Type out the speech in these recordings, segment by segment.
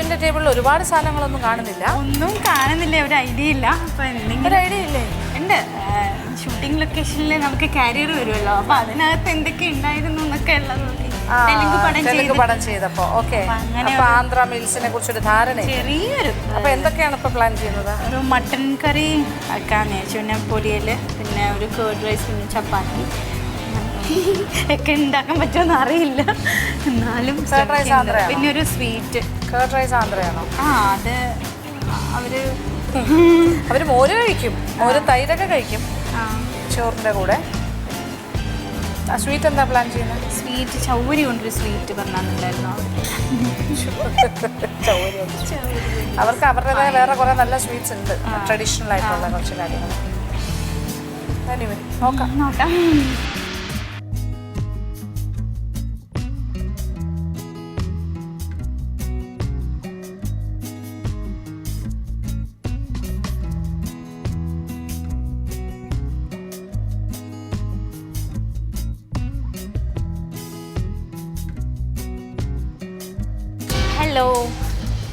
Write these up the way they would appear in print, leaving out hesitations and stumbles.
ഷെഫിന്റെ ടേബിളിൽ ഒരുപാട് സാധനങ്ങളൊന്നും കാണുന്നില്ല. ഒന്നും കാണുന്നില്ല, ഒരു ഐഡിയ ഇല്ല. അപ്പോൾ എന്തെങ്കിലും ഐഡിയ ഇല്ലേ? ഉണ്ട്. ഷൂട്ടിംഗ് ലൊക്കേഷനിൽ നമുക്ക് കാരിയർ വരുമല്ലോ, അപ്പോൾ അതിനകത്ത് എന്തൊക്കെ ഉണ്ടായിരുന്നു എന്നൊക്കെ ഉള്ളത് തെലുങ്ക് പടം ചെയ്തപ്പോ. ഓക്കെ, അപ്പൊ ആന്ധ്ര മീൽസിനെ കുറിച്ചൊരു ധാരണ ചെറിയൊരു. അപ്പൊ എന്തൊക്കെയാണ് ഇപ്പൊ പ്ലാൻ ചെയ്യുന്നത്? ഒരു മട്ടൻ കറി ആക്കാന്ന് വെച്ചു, പിന്നെ പൊരിയൽ, പിന്നെ ഒരു കേർഡ് റൈസ്, പിന്നെ ചപ്പാത്തി ഒക്കെ ഉണ്ടാക്കാൻ പറ്റുമെന്ന് അറിയില്ല, എന്നാലും പിന്നെ ഒരു സ്വീറ്റ്. Curd rice ആന്ധ്രയാണോ? അത് അവര് മോര് കഴിക്കും, മോര് തൈരൊക്കെ കഴിക്കും ചോറിന്റെ കൂടെ. സ്വീറ്റ് എന്താ പ്ലാൻ ചെയ്യുന്നത്? സ്വീറ്റ് ചൗരി കൊണ്ടൊരു സ്വീറ്റ് പറഞ്ഞിട്ടുണ്ടായിരുന്നു. അവർക്ക് അവരുടേതായ വേറെ കുറെ നല്ല സ്വീറ്റ്സ് ഉണ്ട്, ട്രഡീഷണൽ ആയിട്ടുള്ള കുറച്ച് കാര്യങ്ങൾ. നോക്കാം. Hello,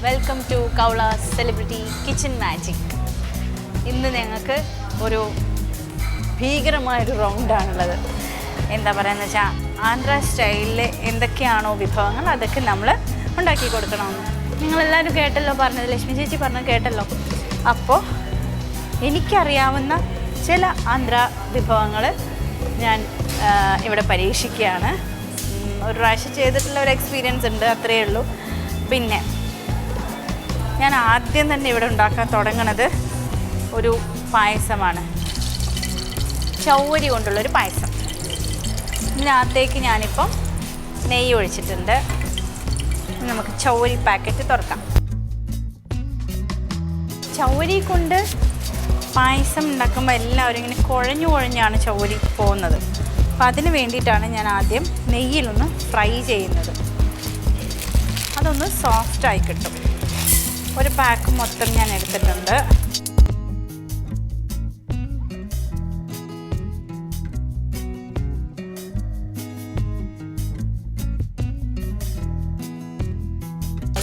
welcome to Kowla's celebrity kitchen magic. ഇന്ന് ഞങ്ങൾക്ക് ഒരു ഭീകരമായൊരു റൗണ്ടാണുള്ളത്. എന്താ പറയുക വെച്ചാൽ, ആന്ധ്ര സ്റ്റൈലിൽ എന്തൊക്കെയാണോ വിഭവങ്ങൾ അതൊക്കെ നമ്മൾ ഉണ്ടാക്കി കൊടുക്കണമെന്ന് നിങ്ങളെല്ലാവരും കേട്ടല്ലോ, പറഞ്ഞത് ലക്ഷ്മി ചേച്ചി പറഞ്ഞത് കേട്ടല്ലോ. അപ്പോൾ എനിക്കറിയാവുന്ന ചില ആന്ധ്ര വിഭവങ്ങൾ ഞാൻ ഇവിടെ പരീക്ഷിക്കുകയാണ്. ഒരു പ്രാവശ്യം ചെയ്തിട്ടുള്ള ഒരു എക്സ്പീരിയൻസ് ഉണ്ട്, അത്രയേ ഉള്ളൂ. പിന്നെ ഞാൻ ആദ്യം തന്നെ ഇവിടെ ഉണ്ടാക്കാൻ തുടങ്ങുന്നത് ഒരു പായസമാണ്, ചൗവരി കൊണ്ടുള്ളൊരു പായസം. ഇതിനകത്തേക്ക് ഞാനിപ്പം നെയ്യ് ഒഴിച്ചിട്ടുണ്ട്. നമുക്ക് ചൗവരി പാക്കറ്റ് തുറക്കാം. ചൗവരി കൊണ്ട് പായസം ഉണ്ടാക്കുമ്പോൾ എല്ലാവരും ഇങ്ങനെ കുഴഞ്ഞാണ് ചൗവരി പോകുന്നത്. അപ്പം അതിന് വേണ്ടിയിട്ടാണ് ഞാൻ ആദ്യം നെയ്യിലൊന്ന് ഫ്രൈ ചെയ്യുന്നത്. അതൊന്ന് സോഫ്റ്റായി കിട്ടും. ഒരു പാക്ക് മൊത്തം ഞാൻ എടുത്തിട്ടുണ്ട്.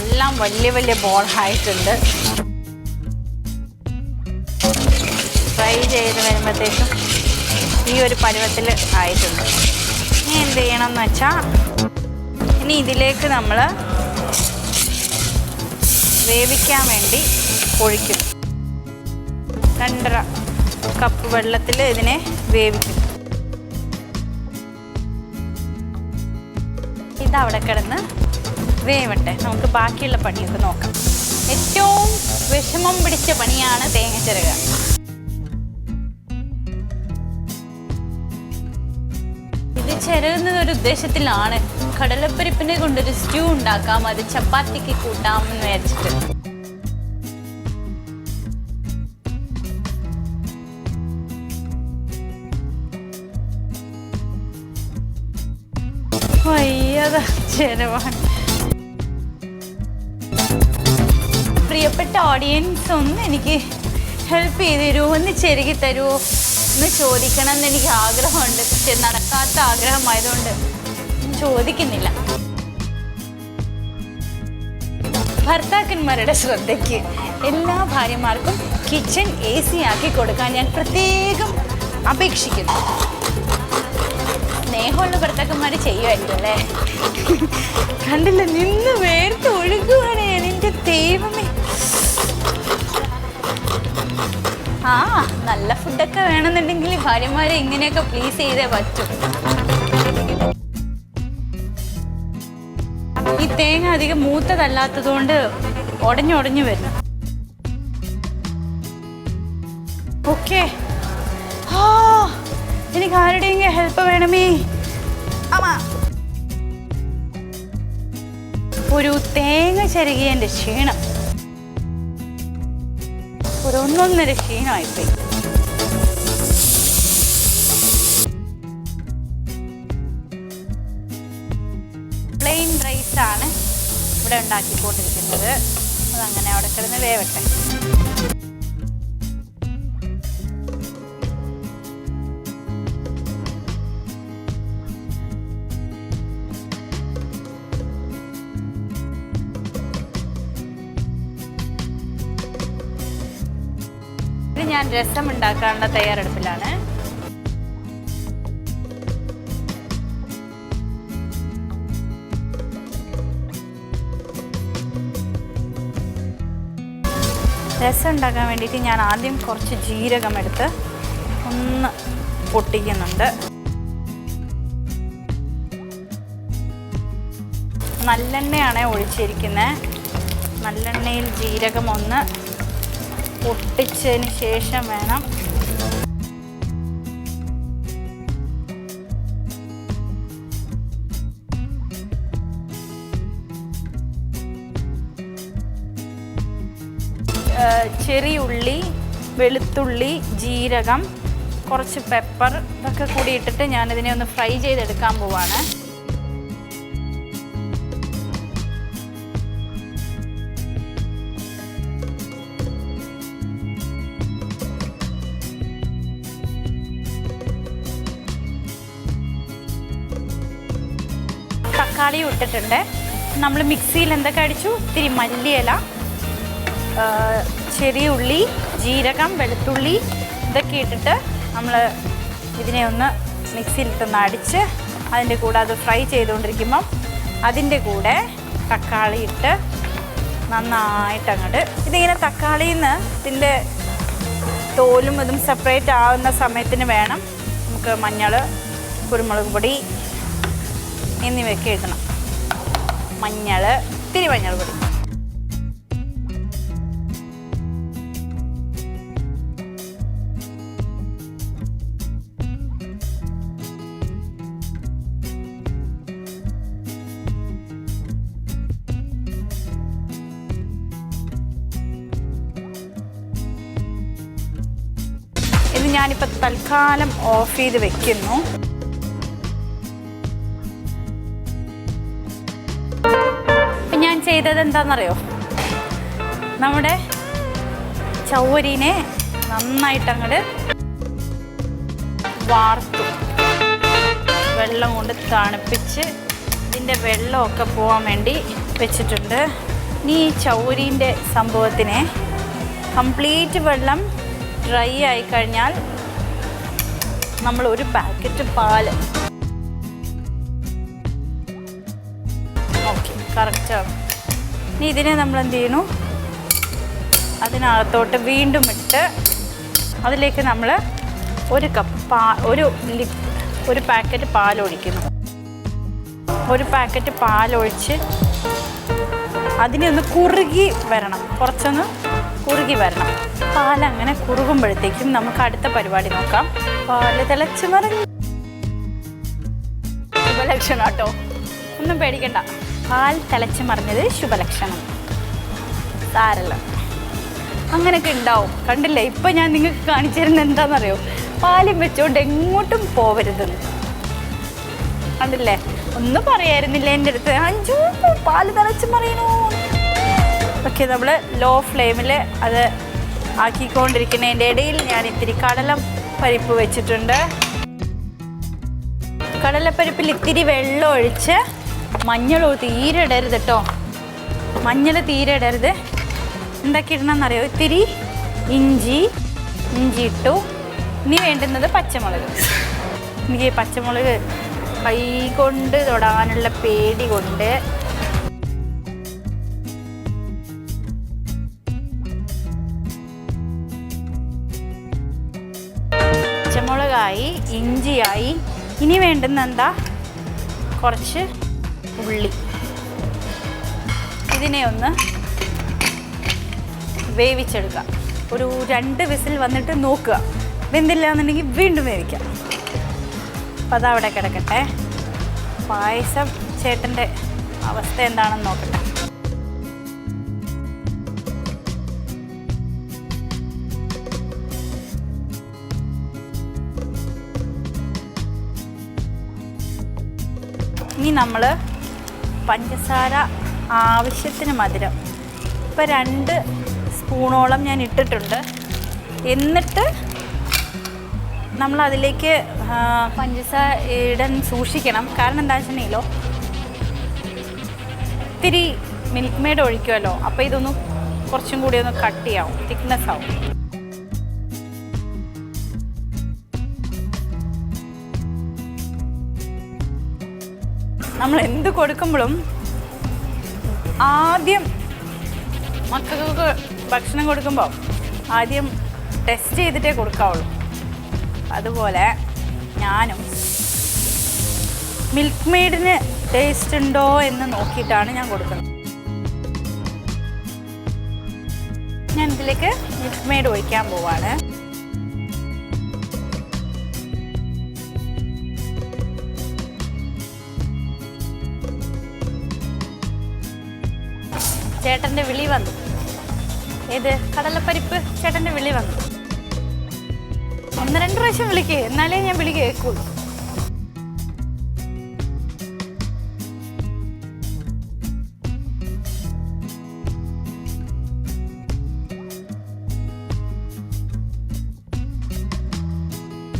എല്ലാം വലിയ വലിയ ബോളായിട്ടുണ്ട്. ഫ്രൈ ചെയ്ത് വരുമ്പോഴത്തേക്കും ഈ ഒരു പരുവത്തിൽ ആയിട്ടുണ്ട്. ഇനി എന്ത് ചെയ്യണമെന്ന് വെച്ചാൽ, ഇനി ഇതിലേക്ക് നമ്മൾ വേവിക്കാൻ വേണ്ടി ഒഴിക്കും. 2.5 കപ്പ് വെള്ളത്തിൽ ഇതിനെ വേവിക്കും. ഇതവിടെ കിടന്ന് വേവട്ടെ, നമുക്ക് ബാക്കിയുള്ള പണിയൊക്കെ നോക്കാം. ഏറ്റവും വിഷമം പിടിച്ച പണിയാണ് തേങ്ങ ചിരക. ഇത് ചിരകുന്നത് ഒരു ഉദ്ദേശത്തിലാണ്, കടലപ്പരിപ്പിനെ കൊണ്ടൊരു സ്റ്റൂ ഉണ്ടാക്കാം, അത് ചപ്പാത്തിക്ക് കൂട്ടാമെന്ന് വിചാരിച്ചിട്ട്. വയ്യതാ ചിരവാൻ. പ്രിയപ്പെട്ട ഓഡിയൻസ്, ഒന്ന് എനിക്ക് ഹെൽപ്പ് ചെയ്ത് തരുമോ, ഒന്ന് ചെരുകി തരുമോ എന്ന് ചോദിക്കണം എന്ന് എനിക്ക് ആഗ്രഹമുണ്ട്. പക്ഷെ നടക്കാത്ത ആഗ്രഹമായതുകൊണ്ട് ചോദിക്കുന്നില്ല. ഭർത്താക്കന്മാരുടെ ശ്രദ്ധയ്ക്ക്, എല്ലാ ഭാര്യമാർക്കും കിച്ചൺ AC ആക്കി കൊടുക്കാൻ ഞാൻ പ്രത്യേകം അപേക്ഷിക്കുന്നു. സ്നേഹമുള്ള ഭർത്താക്കന്മാർ ചെയ്യുമായിരിക്കും അല്ലേ? കണ്ടില്ല, നിന്ന് വേർത്ത് ഒഴുകുവാണ് ഞാൻ. എൻ്റെ ദൈവമേ. നല്ല ഫുഡൊക്കെ വേണമെന്നുണ്ടെങ്കിൽ ഭാര്യമാരെ ഇങ്ങനെയൊക്കെ പ്ലീസ് ചെയ്തേ പറ്റും. ഈ തേങ്ങ അധികം മൂത്തതല്ലാത്തത് കൊണ്ട് ഉടഞ്ഞു വരുന്നു. ഓക്കെ, എനിക്ക് ആരുടെയെങ്കിലും ഹെൽപ്പ് വേണമേ. ഒരു തേങ്ങ ചിരകിയതിൻ്റെ ക്ഷീണം, ഒരു 1.5 ക്ഷീണമായിപ്പോയി. പ്ലെയിൻ റൈസാണ് ഇവിടെ ഉണ്ടാക്കിക്കൊണ്ടിരിക്കുന്നത്. അതങ്ങനെ അവിടെ കിടന്ന് വേവട്ടെ. ഞാൻ രസം ഉണ്ടാക്കാനുള്ള തയ്യാറെടുപ്പിലാണ്. രസം ഉണ്ടാക്കാൻ വേണ്ടിയിട്ട് ഞാൻ ആദ്യം കുറച്ച് ജീരകം എടുത്ത് ഒന്ന് പൊട്ടിക്കുന്നുണ്ട്. നല്ലെണ്ണയാണ് ഒഴിച്ചിരിക്കുന്നത്. നല്ലെണ്ണയിൽ ജീരകം ഒന്ന് പൊട്ടിച്ചതിന് ശേഷം വേണം ചെറിയ ഉള്ളി, വെളുത്തുള്ളി, ജീരകം, കുറച്ച് പെപ്പർ ഇതൊക്കെ കൂടി ഇട്ടിട്ട് ഞാനിതിനെ ഒന്ന് ഫ്രൈ ചെയ്തെടുക്കാൻ പോവാണ്. തക്കാളി ഇട്ടിട്ടുണ്ട്. നമ്മൾ മിക്സിയിൽ എന്തൊക്കെ അടിച്ചു? ഇത്തിരി മല്ലിയില, ചെറിയ ഉള്ളി, ജീരകം, വെളുത്തുള്ളി ഇതൊക്കെ ഇട്ടിട്ട് നമ്മൾ ഇതിനെ ഒന്ന് മിക്സിയിലിട്ടൊന്ന് അടിച്ച് അതിൻ്റെ കൂടെ അത് ഫ്രൈ ചെയ്തുകൊണ്ടിരിക്കുമ്പം അതിൻ്റെ കൂടെ തക്കാളി ഇട്ട് നന്നായിട്ട് അങ്ങോട്ട് ഇതിങ്ങനെ തക്കാളിയിൽ നിന്ന് ഇതിൻ്റെ തോലും ഇതും സെപ്പറേറ്റ് ആവുന്ന സമയത്തിന് വേണം നമുക്ക് മഞ്ഞൾ, കുരുമുളക് പൊടി എന്നിവയൊക്കെ ഇടണം. മഞ്ഞൾ, ഇത്തിരി മഞ്ഞൾ പൊടി. ഇത് ഞാനിപ്പോൾ തൽക്കാലം ഓഫ് ചെയ്ത് വെക്കുന്നു. ഇപ്പം ഞാൻ ചെയ്തത് എന്താണെന്നറിയോ? നമ്മുടെ ചവ്വരീനെ നന്നായിട്ട് അങ്ങോട്ട് വാർത്തു വെള്ളം കൊണ്ട് തണുപ്പിച്ച് ഇതിൻ്റെ വെള്ളമൊക്കെ പോകാൻ വേണ്ടി വെച്ചിട്ടുണ്ട്. ഇനി ഈ ചവ്വരീൻ്റെ സംഭവത്തിനെ കംപ്ലീറ്റ് വെള്ളം ഡ്രൈ ആയിക്കഴിഞ്ഞാൽ നമ്മൾ ഒരു പാക്കറ്റ് പാല്, ഓക്കെ കറക്റ്റാണ്. ഇനി ഇതിനെ നമ്മൾ എന്ത് ചെയ്യണു? അതിനകത്തോട്ട് വീണ്ടും ഇട്ട് അതിലേക്ക് നമ്മൾ ഒരു കപ്പ് ഒരു പാക്കറ്റ് പാലൊഴിക്കുന്നു. ഒരു പാക്കറ്റ് പാലൊഴിച്ച് അതിനെ ഒന്ന് കുറുകി വരണം, കുറച്ചൊന്ന് കുറുകി വരണം. പാലങ്ങനെ കുറുകുമ്പോഴത്തേക്കും നമുക്ക് അടുത്ത പരിപാടി നോക്കാം. പാല് തിളച്ച് മറിഞ്ഞു. ശുഭലക്ഷണം കേട്ടോ, ഒന്നും പേടിക്കണ്ട. പാൽ തിളച്ച് മറിഞ്ഞത് ശുഭലക്ഷണം. സാരല്ല, അങ്ങനെയൊക്കെ ഉണ്ടാവും. കണ്ടില്ലേ, ഇപ്പം ഞാൻ നിങ്ങൾക്ക് കാണിച്ചു തരുന്നത് എന്താണെന്നറിയോ? പാലും വെച്ചുകൊണ്ട് എങ്ങോട്ടും പോവരുതെന്ന്. കണ്ടില്ലേ, ഒന്നും പറയായിരുന്നില്ല എൻ്റെ അടുത്ത്. അഞ്ചു പാല് തിളച്ച് മറിയണോ. ഓക്കെ, നമ്മൾ ലോ ഫ്ലെയിമിൽ അത് ആക്കിക്കൊണ്ടിരിക്കുന്നതിൻ്റെ ഇടയിൽ ഞാൻ ഇത്തിരി കടലപ്പരിപ്പ് വെച്ചിട്ടുണ്ട്. കടലപ്പരിപ്പിൽ ഇത്തിരി വെള്ളം ഒഴിച്ച്, മഞ്ഞൾ തീരെ ഇടരുത് കേട്ടോ, മഞ്ഞൾ തീരെ ഇടരുത്. എന്തൊക്കെ ഇടണമെന്നറിയോ? ഇത്തിരി ഇഞ്ചി ഇട്ടു. ഇനി വേണ്ടുന്നത് പച്ചമുളക്. എനിക്ക് പച്ചമുളക് കൈ കൊണ്ട് തൊടാനുള്ള പേടി കൊണ്ട് പച്ചമുളകായി, ഇഞ്ചിയായി. ഇനി വേണ്ടുന്ന എന്താ? കുറച്ച് ഉള്ളി. ഇതിനെ ഒന്ന് വേവിച്ചെടുക്കുക. ഒരു 2 വിസിൽ വന്നിട്ട് നോക്കുക. വെന്തില്ല എന്നുണ്ടെങ്കിൽ വീണ്ടും വേവിക്കാം. അപ്പം അതവിടെ കിടക്കട്ടെ. പായസം ചേട്ടൻ്റെ അവസ്ഥ എന്താണെന്ന് നോക്കട്ടെ. ഇനി നമ്മൾ പഞ്ചസാര ആവശ്യത്തിന് മധുരം ഇപ്പോൾ 2 സ്പൂണോളം ഞാൻ ഇട്ടിട്ടുണ്ട്. എന്നിട്ട് നമ്മളതിലേക്ക് പഞ്ചസാര ഇടാൻ സൂക്ഷിക്കണം. കാരണം എന്താ വെച്ചിട്ടുണ്ടെങ്കിലോ, ഇത്തിരി മിൽക്ക് മെയ്ഡ് ഒഴിക്കുമല്ലോ, അപ്പോൾ ഇതൊന്ന് കുറച്ചും കൂടി ഒന്ന് കട്ടിയാവും, തിക്നെസ് ആവും. നമ്മൾ എന്ത് കൊടുക്കുമ്പോഴും ആദ്യം മക്കൾക്ക് ഭക്ഷണം കൊടുക്കുമ്പോൾ ആദ്യം ടെസ്റ്റ് ചെയ്തിട്ടേ കൊടുക്കാവുള്ളൂ. അതുപോലെ ഞാനും മിൽക്ക് മെയ്ഡിന് ടേസ്റ്റ് ഉണ്ടോ എന്ന് നോക്കിയിട്ടാണ് ഞാൻ കൊടുക്കുന്നത്. ഞാൻ ഇതിലേക്ക് മിൽക്ക് മെയ്ഡ് ഒഴിക്കാൻ പോവാണ്. ചേട്ടൻ്റെ വിളി വന്നു. ഏത് കടലപ്പരിപ്പ് ചേട്ടൻ്റെ വിളി വന്നു. 1-2 പ്രാവശ്യം വിളിക്കേ, എന്നാലേ ഞാൻ വിളി കേൾക്കുള്ളൂ.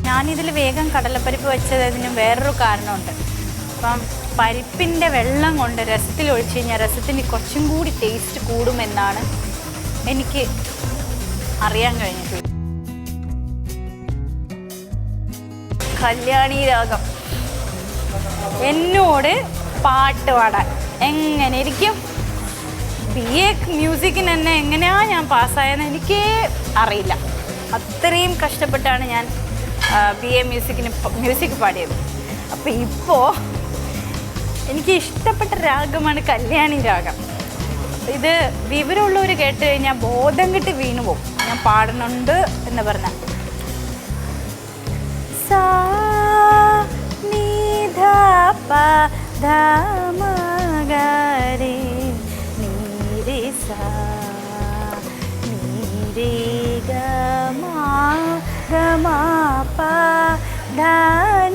ഞാനിതിൽ വേഗം കടലപ്പരിപ്പ് വെച്ചതിന് വേറൊരു കാരണമുണ്ട്. അപ്പം പരിപ്പിൻ്റെ വെള്ളം കൊണ്ട് രസത്തിൽ ഒഴിച്ച് കഴിഞ്ഞാൽ രസത്തിന് കുറച്ചും കൂടി ടേസ്റ്റ് കൂടുമെന്നാണ് എനിക്ക് അറിയാൻ കഴിഞ്ഞത്. കല്യാണി രാഗം എന്നോട് പാട്ട് പാടാൻ എങ്ങനെ ഇരിക്കും? BA മ്യൂസിക്കിന് തന്നെ എങ്ങനെയാണ് ഞാൻ പാസ്സായെന്ന് എനിക്കേ അറിയില്ല. അത്രയും കഷ്ടപ്പെട്ടാണ് ഞാൻ BA മ്യൂസിക് പാടിയത്. അപ്പോൾ ഇപ്പോൾ എനിക്ക് ഇഷ്ടപ്പെട്ട രാഗമാണ് കല്യാണി രാഗം. ഇത് വിവരമുള്ളവർ കേട്ട് കഴിഞ്ഞാൽ ബോധം കെട്ടി വീണു പോകും ഞാൻ പാടുന്നുണ്ട് എന്ന് പറഞ്ഞാൽ. സാ നീ ധാ പ ധാ മ ഗ രെ നീ രെ സാ നീ രെ ഗ മ ഗ മ പ ധാ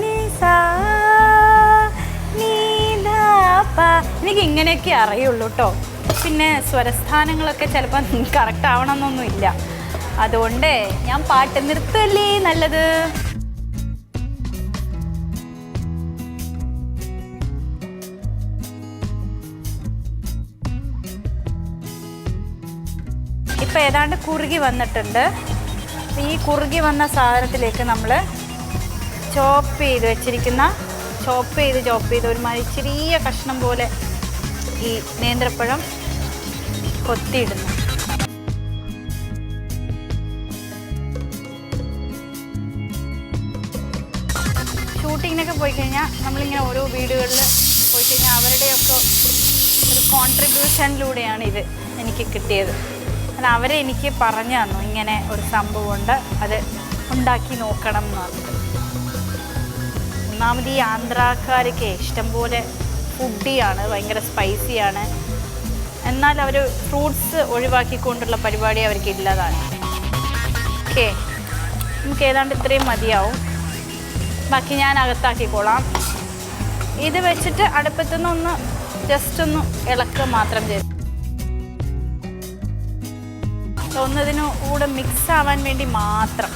നി സാ നീ ധാ പ. എനിക്ക് ഇങ്ങനെയൊക്കെ അറിയുള്ളൂ കേട്ടോ. പിന്നെ സ്വരസ്ഥാനങ്ങളൊക്കെ ചിലപ്പോൾ കറക്റ്റ് ആവണമെന്നൊന്നുമില്ല. അതുകൊണ്ട് ഞാൻ പാട്ട് നിർത്തല്ലേ നല്ലത്. ഇപ്പം ഏതാണ്ട് കുറുകി വന്നിട്ടുണ്ട്. ഈ കുറുകി വന്ന സാധനത്തിലേക്ക് നമ്മൾ ചോപ്പ് ചെയ്ത് ഒരുമാതിരി ചെറിയ കഷ്ണം പോലെ ഈ നേന്ത്രപ്പഴം കൊത്തിയിടുന്നു. ഷൂട്ടിങ്ങിനൊക്കെ പോയി കഴിഞ്ഞാൽ നമ്മളിങ്ങനെ ഓരോ വീടുകളിൽ പോയി കഴിഞ്ഞാൽ അവരുടെയൊക്കെ ഒരു കോൺട്രിബ്യൂഷനിലൂടെയാണ് ഇത് എനിക്ക് കിട്ടിയത്. കാരണം അവരെ എനിക്ക് പറഞ്ഞു തന്നു ഇങ്ങനെ ഒരു സംഭവമുണ്ട്, അത് ഉണ്ടാക്കി നോക്കണം എന്ന് പറഞ്ഞിട്ട്. ഒന്നാമത് ഈ ആന്ധ്രാക്കാരൊക്കെ ഇഷ്ടംപോലെ ഫുഡിയാണ്, ഭയങ്കര സ്പൈസിയാണ്. എന്നാൽ അവർ ഫ്രൂട്ട്സ് ഒഴിവാക്കിക്കൊണ്ടുള്ള പരിപാടി അവർക്ക് ഇല്ലതാണ്. ഓക്കെ, നമുക്ക് ഏതാണ്ട് ഇത്രയും മതിയാവും. ബാക്കി ഞാൻ അകത്താക്കിക്കോളാം. ഇത് വെച്ചിട്ട് അടുപ്പത്തുനിന്ന് ഒന്ന് ജസ്റ്റ് ഒന്ന് ഇളക്കുക മാത്രം ചെയ്തു. ഒന്നതിന് കൂടെ മിക്സ് ആവാൻ വേണ്ടി മാത്രം.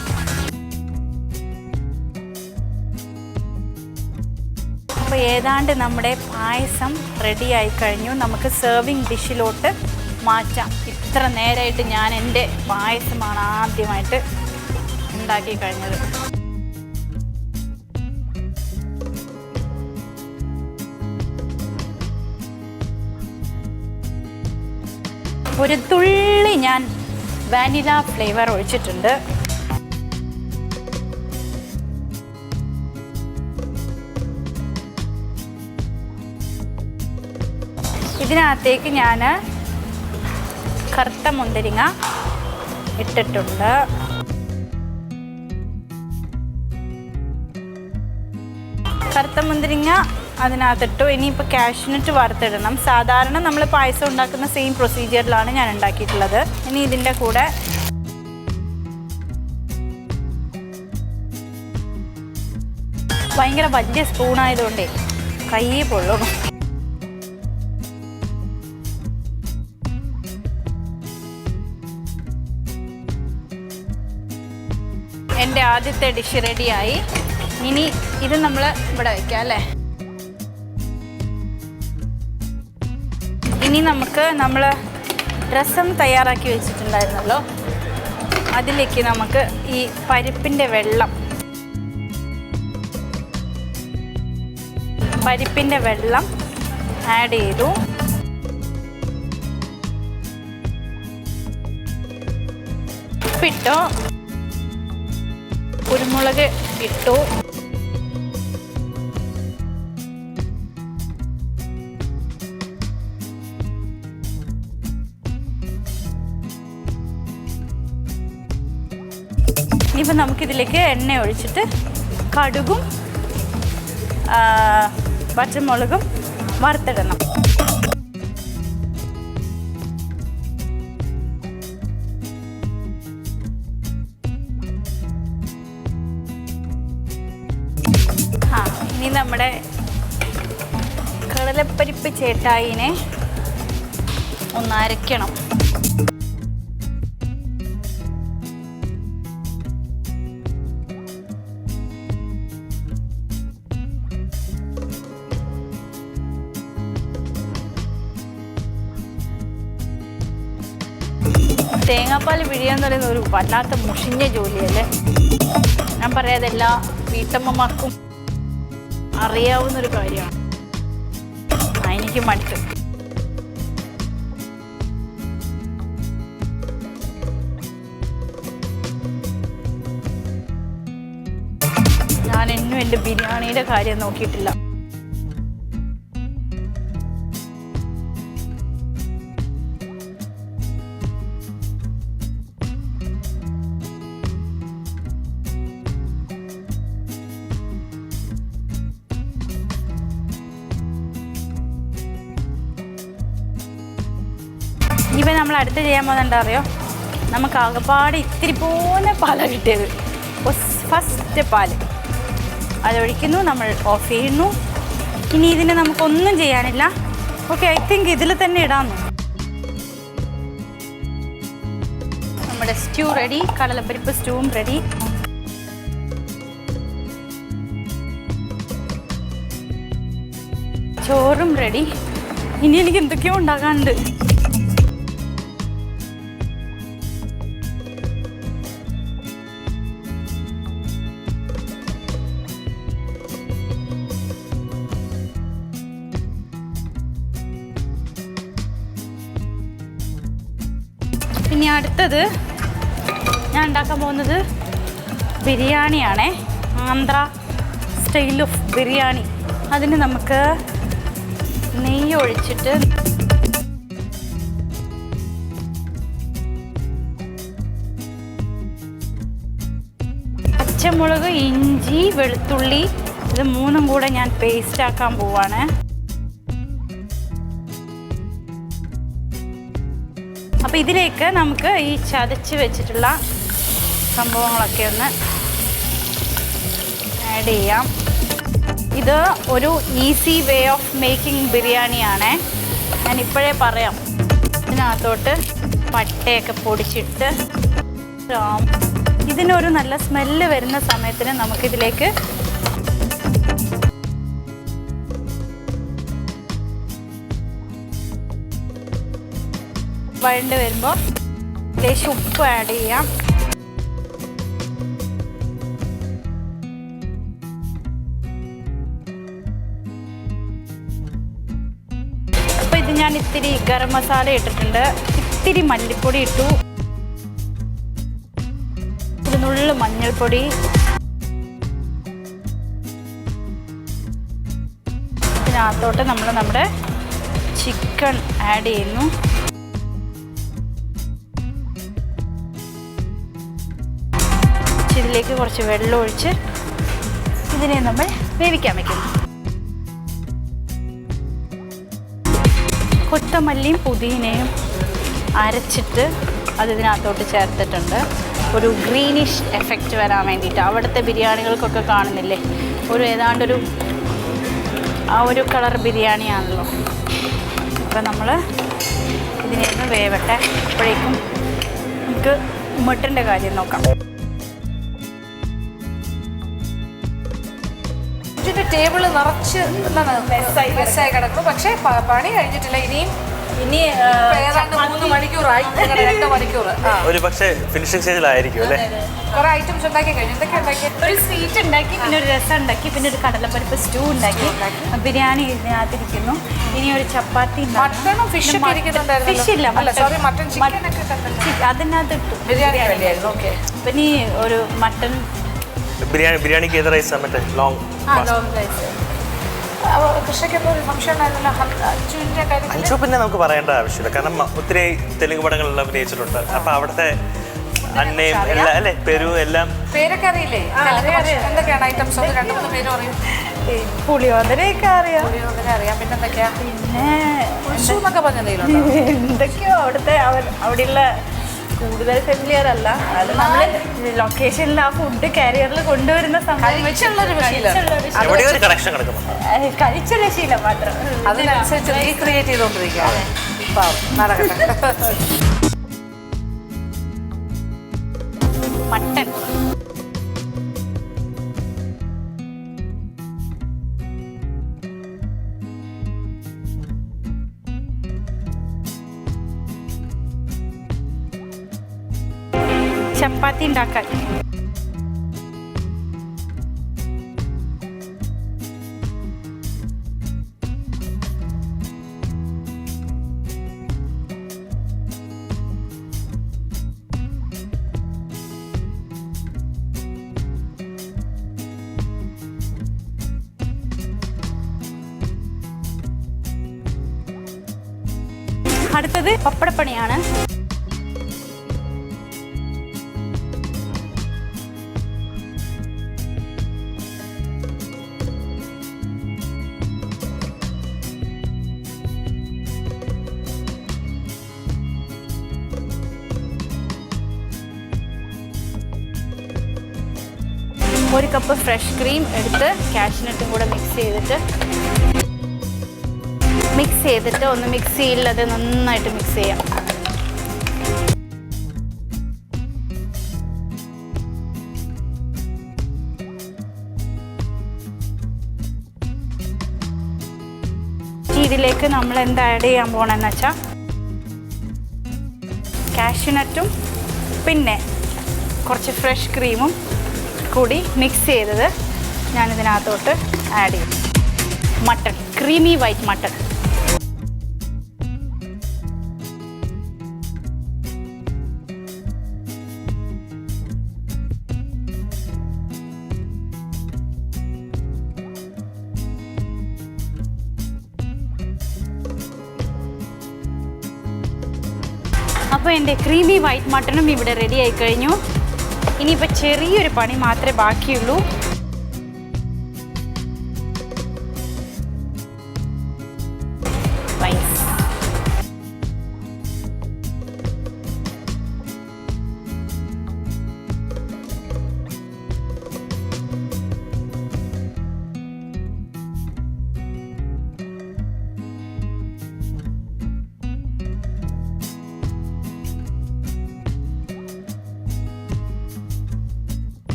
അപ്പോൾ ഏതാണ്ട് നമ്മുടെ പായസം റെഡിയായി കഴിഞ്ഞു. നമുക്ക് സെർവിങ് ഡിഷിലോട്ട് മാറ്റാം. ഇത്ര നേരമായിട്ട് ഞാൻ എൻ്റെ പായസമാണ് ആദ്യമായിട്ട് ഉണ്ടാക്കി കഴിഞ്ഞത്. ഒരു തുള്ളി ഞാൻ വാനില ഫ്ലേവർ ഒഴിച്ചിട്ടുണ്ട്. ഇതിനകത്തേക്ക് ഞാൻ കറുത്ത മുന്തിരിങ്ങ ഇട്ടിട്ടുണ്ട്. കറുത്ത മുന്തിരിങ്ങ അതിനകത്തിട്ടു. ഇനിയിപ്പോൾ കാഷ്യൂനട്ട് വറുത്തിടണം. സാധാരണ നമ്മൾ പായസം ഉണ്ടാക്കുന്ന സെയിം പ്രൊസീജിയറിലാണ് ഞാൻ ഉണ്ടാക്കിയിട്ടുള്ളത്. ഇനി ഇതിൻ്റെ കൂടെ ഭയങ്കര വലിയ സ്പൂണായതുകൊണ്ടേ കൈ പൊള്ളും. എൻ്റെ ആദ്യത്തെ ഡിഷ് റെഡിയായി. ഇനി ഇത് നമ്മൾ ഇവിടെ വയ്ക്കാം അല്ലേ. ഇനി നമുക്ക് നമ്മൾ രസം തയ്യാറാക്കി വെച്ചിട്ടുണ്ടായിരുന്നല്ലോ, അതിലേക്ക് നമുക്ക് ഈ പരിപ്പിൻ്റെ വെള്ളം പരിപ്പിൻ്റെ വെള്ളം ആഡ് ചെയ്തു. ഉപ്പിട്ടു, കുരുമുളക് ഇട്ടു, ഇനിയിപ്പോൾ നമുക്കിതിലേക്ക് എണ്ണ ഒഴിച്ചിട്ട് കടുകും പച്ചമുളകും വറുത്തിടണം. ഇനി നമ്മുടെ കടലപ്പരിപ്പ് ചേട്ടായിനെ ഒന്ന് അരയ്ക്കണം. തേങ്ങാപ്പാൽ പിഴിയാന്ന് പറയുന്ന ഒരു വല്ലാത്ത മുഷിഞ്ഞ ജോലിയല്ലേ. ഞാൻ പറയാതെ എല്ലാ വീട്ടമ്മമാർക്കും അറിയാവുന്നൊരു കാര്യമാണ്. എനിക്ക് മടുത്തു. ഞാൻ എന്നും എൻ്റെ ബിരിയാണിയുടെ കാര്യം നോക്കിയിട്ടില്ല. ഇപ്പം നമ്മൾ അടുത്ത് ചെയ്യാൻ പോകുന്നുണ്ടോ അറിയോ? നമുക്ക് ആകെപ്പാട് ഇത്തിരി പോലെ പാലാണ് കിട്ടിയത്. ഫസ്റ്റ് പാല് അതൊഴിക്കുന്നു, നമ്മൾ ഓഫ് ചെയ്യുന്നു. ഇനി ഇതിന് നമുക്കൊന്നും ചെയ്യാനില്ല. ഓക്കെ, ഐ തിങ്ക് ഇതിൽ തന്നെ ഇടാമെന്ന്. നമ്മുടെ സ്റ്റ്യൂ റെഡി, കടലപ്പരിപ്പ് സ്റ്റൂവും റെഡി. ചോറും റെഡി. ഇനി എനിക്ക് എന്തൊക്കെയോ ഉണ്ടാകാനുണ്ട്. ഇനി അടുത്തത് ഞാൻ ഉണ്ടാക്കാൻ പോകുന്നത് ബിരിയാണിയാണേ. Andhra style of biryani. അതിന് നമുക്ക് നെയ്യ് ഒഴിച്ചിട്ട് പച്ചമുളക്, ഇഞ്ചി, വെളുത്തുള്ളി ഇത് മൂന്നും കൂടെ ഞാൻ പേസ്റ്റ് ആക്കാൻ പോവാണ്. അപ്പോൾ ഇതിലേക്ക് നമുക്ക് ഈ ചതച്ച് വെച്ചിട്ടുള്ള സംഭവങ്ങളൊക്കെ ഒന്ന് ആഡ് ചെയ്യാം. ഇത് ഒരു ഈസി വേ ഓഫ് മേക്കിംഗ് ബിരിയാണിയാണ്. ഞാൻ ഇപ്പോഴേ പറയാം. ഇതിനകത്തോട്ട് പട്ടയൊക്കെ പൊടിച്ചിട്ട് ഇതിനൊരു നല്ല സ്മെല്ല് വരുന്ന സമയത്തിന് നമുക്കിതിലേക്ക് വഴണ്ട് വരുമ്പോൾ ലേശം ഉപ്പ് ആഡ് ചെയ്യാം. അപ്പോൾ ഇത് ഞാൻ ഇത്തിരി ഗരം മസാല ഇട്ടിട്ടുണ്ട്, ഇത്തിരി മല്ലിപ്പൊടി ഇട്ടു, ഒരു നുള്ളു മഞ്ഞൾപ്പൊടി, ഇതിനകത്തോട്ട് നമ്മൾ നമ്മുടെ ചിക്കൻ ആഡ് ചെയ്യുന്നു. ഇതിലേക്ക് കുറച്ച് വെള്ളം ഒഴിച്ച് ഇതിനെ നമ്മൾ വേവിക്കാൻ വയ്ക്കുന്നു. കൊത്തമല്ലിയും പുതിനയും അരച്ചിട്ട് അത് ഇതിനകത്തോട്ട് ചേർത്തിട്ടുണ്ട്. ഒരു ഗ്രീനിഷ് എഫക്റ്റ് വരാൻ വേണ്ടിയിട്ട്. അവിടുത്തെ ബിരിയാണികൾക്കൊക്കെ കാണുന്നില്ലേ, ഒരു ഏതാണ്ടൊരു ആ ഒരു കളർ ബിരിയാണിയാണല്ലോ. അപ്പോൾ നമ്മൾ ഇതിനെ ഒന്ന് വേവട്ടെ. അപ്പോഴേക്കും നമുക്ക് മട്ടൻ്റെ കാര്യം നോക്കാം. ടേബിള് നിറച്ച് മെസ്സായി കിടക്കും. പക്ഷേ പണി കഴിഞ്ഞിട്ടില്ല. ഇനിയും ഇനി ഏതാണ്ട് 3 മണിക്കൂറായി, 2 മണിക്കൂർ. ഒരു പക്ഷേ ഫിനിഷിംഗ് സ്റ്റേജിലായിരിക്കും അല്ലേ? കുറെ ഐറ്റംസ് ഉണ്ടാക്കി കഴിഞ്ഞു. എന്തൊക്കെ ഉണ്ടാക്കി? ഒരു സ്വീറ്റ് ഉണ്ടാക്കി, പിന്നെ ഒരു രസം ഉണ്ടാക്കി, പിന്നെ ഒരു കടലപ്പരിപ്പ് സ്റ്റൂ ഉണ്ടാക്കി, ബിരിയാണി ഇതിനകത്തിരിക്കുന്നു. ഇനി ഒരു ചപ്പാത്തി, മട്ടണും ഫിഷും ഫിഷ് ഇല്ല, മട്ടൺ ചിക്കൻ അതിനകത്ത് ഇട്ടു. ബിരിയാണി വേണ്ടിയായിരുന്നു. ഓക്കെ. പിന്നെ ഈ ഒരു മട്ടൺ ബിരിയാണിക്ക് ഏത് റൈസാണ്? മറ്റേ ലോങ് ലോങ് റൈസ്. കൃഷിക്കൊക്കെ ഒരു ഫംഗ്ഷൻ ഉണ്ടായിരുന്നല്ലോ, അഞ്ചുവിൻ്റെ കാര്യത്തിൽ. അഞ്ചു പിന്നെ നമുക്ക് പറയേണ്ട ആവശ്യമില്ല, കാരണം ഒത്തിരി തെലുങ്ക് പടങ്ങളെല്ലാം അഭിനയിച്ചിട്ടുണ്ട്. അപ്പം അവിടുത്തെ അന്നയും എല്ലാം അല്ലേ, പെരു എല്ലാം പേരൊക്കെ അറിയില്ലേ? എന്തൊക്കെയാണ് ഐറ്റംസ്? 2-3 പേരും അറിയും. പുളിയോദരയൊക്കെ അറിയാം. പുളിയോദര അറിയാം. പിന്നെ എന്തൊക്കെയാ? പിന്നെ ഉത്സവം എന്നൊക്കെ പറഞ്ഞ എന്തെങ്കിലും എന്തൊക്കെയോ അവിടുത്തെ അവിടെയുള്ള കൂടുതൽ ഫെമിലിയർ അല്ല. അത് നമ്മൾ ലൊക്കേഷനിൽ ആ ഫുഡ് കാരിയറിൽ കൊണ്ടുവരുന്ന കഴിച്ചുള്ള ശീലം മാത്രം. അതിനനുസരിച്ച് റീക്രിയേറ്റ് ചെയ്തുകൊണ്ടിരിക്കുക. നടക്കട്ടെ. മട്ടൻ ചപ്പാത്തി ഉണ്ടാക്കാൻ അടുത്തത് പപ്പടപ്പണിയാണ്. ഒരു കപ്പ് ഫ്രഷ് ക്രീം എടുത്ത് കാഷ്നട്ടും കൂടെ മിക്സ് ചെയ്തിട്ട് ഒന്ന് മിക്സിയിൽ അത് നന്നായിട്ട് മിക്സ് ചെയ്യാം. ഇതിലേക്ക് നമ്മൾ എന്താ ആഡ് ചെയ്യാൻ പോകണമെന്ന് വെച്ചാൽ കാഷ്നട്ടും പിന്നെ കുറച്ച് ഫ്രഷ് ക്രീമും കൂടി മിക്സ് ചെയ്തത് ഞാനിതിനകത്തോട്ട് ആഡ് ചെയ്യും. Mutton, creamy white mutton. അപ്പോൾ എൻ്റെ ക്രീമി വൈറ്റ് മട്ടണും ഇവിടെ റെഡി ആയി കഴിഞ്ഞു. ഇനിയിപ്പോൾ ചെറിയൊരു പണി മാത്രമേ ബാക്കിയുള്ളൂ. റൈസ്.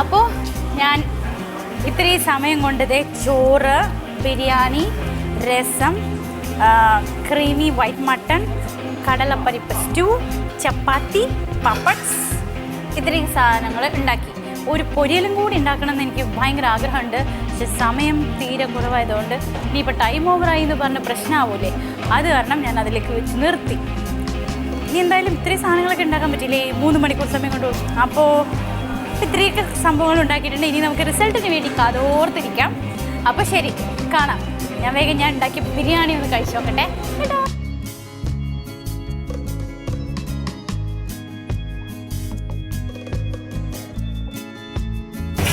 അപ്പോൾ ഞാൻ ഇത്രയും സമയം കൊണ്ട് ചോറ്, ബിരിയാണി, രസം, ക്രീമി വൈറ്റ് മട്ടൺ, കടലപ്പരിപ്പ് സ്റ്റൂ, ചപ്പാത്തി, പപ്പട്സ്, ഇത്രയും സാധനങ്ങൾ ഉണ്ടാക്കി. ഒരു പൊരിയലും കൂടി ഉണ്ടാക്കണമെന്ന് എനിക്ക് ഭയങ്കര ആഗ്രഹമുണ്ട്. പക്ഷെ സമയം തീരെ കുറവായതുകൊണ്ട് ഇനിയിപ്പോൾ ടൈം ഓവറായി എന്ന് പറഞ്ഞ് പ്രശ്നമാവൂലേ, അത് കാരണം ഞാൻ അതിലേക്ക് വെച്ച് നിർത്തി. ഇനി എന്തായാലും ഇത്രയും സാധനങ്ങളൊക്കെ ഉണ്ടാക്കാൻ പറ്റില്ലേ 3 മണിക്കൂർ സമയം കൊണ്ട്. അപ്പോൾ ഇത്രയൊക്കെ സംഭവങ്ങൾ ഉണ്ടാക്കിയിട്ടുണ്ട്. ഇനി നമുക്ക് റിസൾട്ടിന് വേണ്ടി കാതോർത്തിരിക്കാം. അപ്പോൾ ശരി, കാണാം. ഞാൻ ഉണ്ടാക്കിയ ബിരിയാണി ഒന്ന് കഴിച്ചു നോക്കട്ടെ.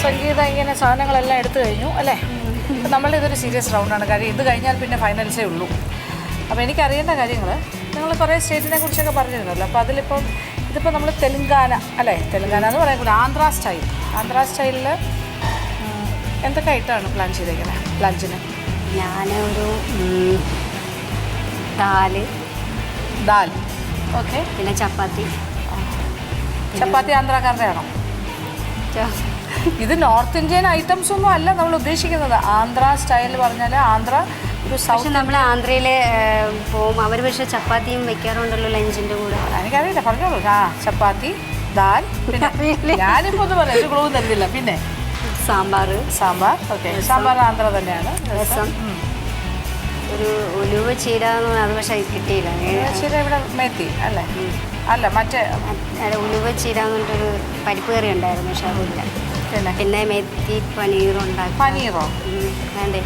സംഗീത ഇങ്ങനെ സാധനങ്ങളെല്ലാം എടുത്തു കഴിഞ്ഞു അല്ലേ? അപ്പം നമ്മളിതൊരു സീരിയസ് റൗണ്ടാണ്. കാര്യം ഇത് കഴിഞ്ഞാൽ പിന്നെ ഫൈനൽസേ ഉള്ളൂ. അപ്പോൾ എനിക്കറിയേണ്ട കാര്യങ്ങൾ നിങ്ങൾ കുറേ സ്റ്റേറ്റിനെ കുറിച്ചൊക്കെ പറഞ്ഞിരുന്നല്ലോ. അപ്പോൾ ഇതിപ്പോൾ നമ്മൾ തെലുങ്കാന അല്ലേ, തെലുങ്കാന എന്ന് പറയാൻ കൂടി ആന്ധ്ര സ്റ്റൈലിൽ എന്തൊക്കെ ആയിട്ടാണ് പ്ലാൻ ചെയ്തേക്കുന്നത് ലഞ്ചിന്? ഞാനൊരു ദാൽ, ഓക്കെ. പിന്നെ ചപ്പാത്തി ആന്ധ്രാക്കാരുടെ ആണോ? ഇത് നോർത്ത് ഇന്ത്യൻ ഐറ്റംസ് ഒന്നും അല്ല നമ്മൾ ഉദ്ദേശിക്കുന്നത്. ആന്ധ്ര സ്റ്റൈൽ പറഞ്ഞാൽ ആന്ധ്ര ഒരു പക്ഷെ നമ്മൾ ആന്ധ്രയിൽ പോവും, അവർ പക്ഷെ ചപ്പാത്തിയും വെക്കാറുണ്ടല്ലോ ലഞ്ചിൻ്റെ കൂടെ. എനിക്കറിയില്ല, പറഞ്ഞോളൂ. ചപ്പാത്തി, ദാൽ, പിന്നെ ഞാനിപ്പോൾ ഒന്നും പറയാം, ഒരു ക്ലൂ തരുന്നില്ല. പിന്നെ സാമ്പാർ. ഓക്കെ, സാമ്പാർ ആന്ധ്ര തന്നെയാണ്. രസം, ഒരു ഉലുവ ചീര എന്ന് പറഞ്ഞാൽ അത് പക്ഷേ കിട്ടിയില്ല. ചീര ഇവിടെ മേത്തി അല്ലേ? അല്ല, മറ്റേ ഉലുവ ചീര എന്ന് പറഞ്ഞിട്ടൊരു പരിപ്പ് കറി ഉണ്ടായിരുന്നു, പക്ഷെ അതില്ല. പിന്നെ മെത്തി പനീർ ഉണ്ടാക്കി. പനീറോ? വേണ്ടേ,